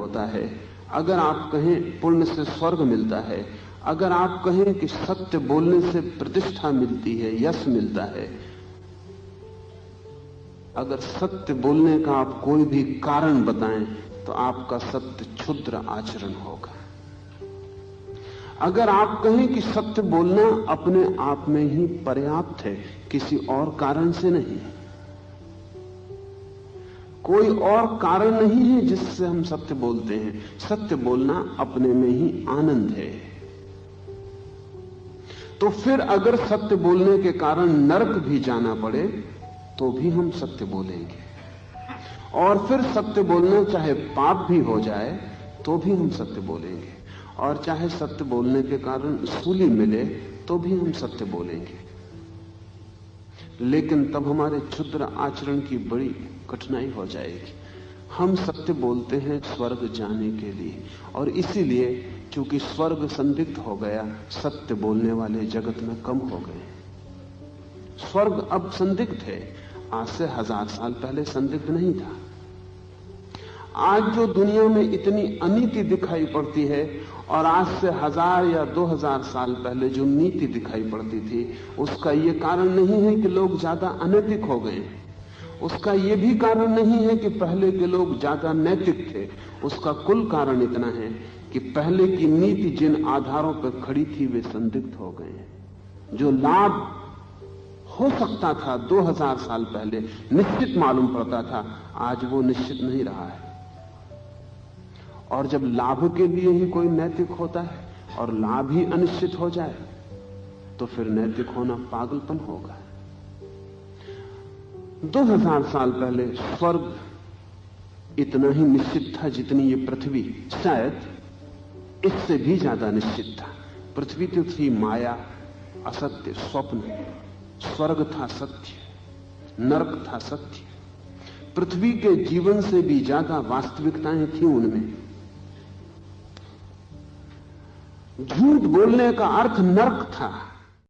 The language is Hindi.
होता है, अगर आप कहें पुण्य से स्वर्ग मिलता है, अगर आप कहें कि सत्य बोलने से प्रतिष्ठा मिलती है, यश मिलता है, अगर सत्य बोलने का आप कोई भी कारण बताएं तो आपका सत्य क्षुद्र आचरण होगा। अगर आप कहें कि सत्य बोलना अपने आप में ही पर्याप्त है, किसी और कारण से नहीं, कोई और कारण नहीं है जिससे हम सत्य बोलते हैं, सत्य बोलना अपने में ही आनंद है, तो फिर अगर सत्य बोलने के कारण नरक भी जाना पड़े तो भी हम सत्य बोलेंगे, और फिर सत्य बोलना चाहे पाप भी हो जाए तो भी हम सत्य बोलेंगे, और चाहे सत्य बोलने के कारण सूली मिले तो भी हम सत्य बोलेंगे। लेकिन तब हमारे क्षुद्र आचरण की बड़ी कठिनाई हो जाएगी। हम सत्य बोलते हैं स्वर्ग जाने के लिए, और इसीलिए चूंकि स्वर्ग संदिग्ध हो गया, सत्य बोलने वाले जगत में कम हो गए। स्वर्ग अब संदिग्ध है, आज से 1000 साल पहले संदिग्ध नहीं था। आज जो दुनिया में इतनी अनीति दिखाई पड़ती है, और आज से 1000 या 2000 साल पहले जो नीति दिखाई पड़ती थी, उसका यह कारण नहीं है कि लोग ज्यादा अनैतिक हो गए, उसका यह भी कारण नहीं है कि पहले के लोग ज्यादा नैतिक थे। उसका कुल कारण इतना है कि पहले की नीति जिन आधारों पर खड़ी थी वे संदिग्ध हो गए हैं। जो लाभ हो सकता था 2000 साल पहले निश्चित मालूम पड़ता था, आज वो निश्चित नहीं रहा है। और जब लाभ के लिए ही कोई नैतिक होता है और लाभ ही अनिश्चित हो जाए तो फिर नैतिक होना पागलपन होगा। 2000 साल पहले स्वर्ग इतना ही निश्चित था जितनी ये पृथ्वी, शायद इससे भी ज्यादा निश्चित था। पृथ्वी तो थी माया, असत्य, स्वप्न। स्वर्ग था सत्य, नरक था सत्य। पृथ्वी के जीवन से भी ज्यादा वास्तविकताएं थी उनमें। झूठ बोलने का अर्थ नरक था,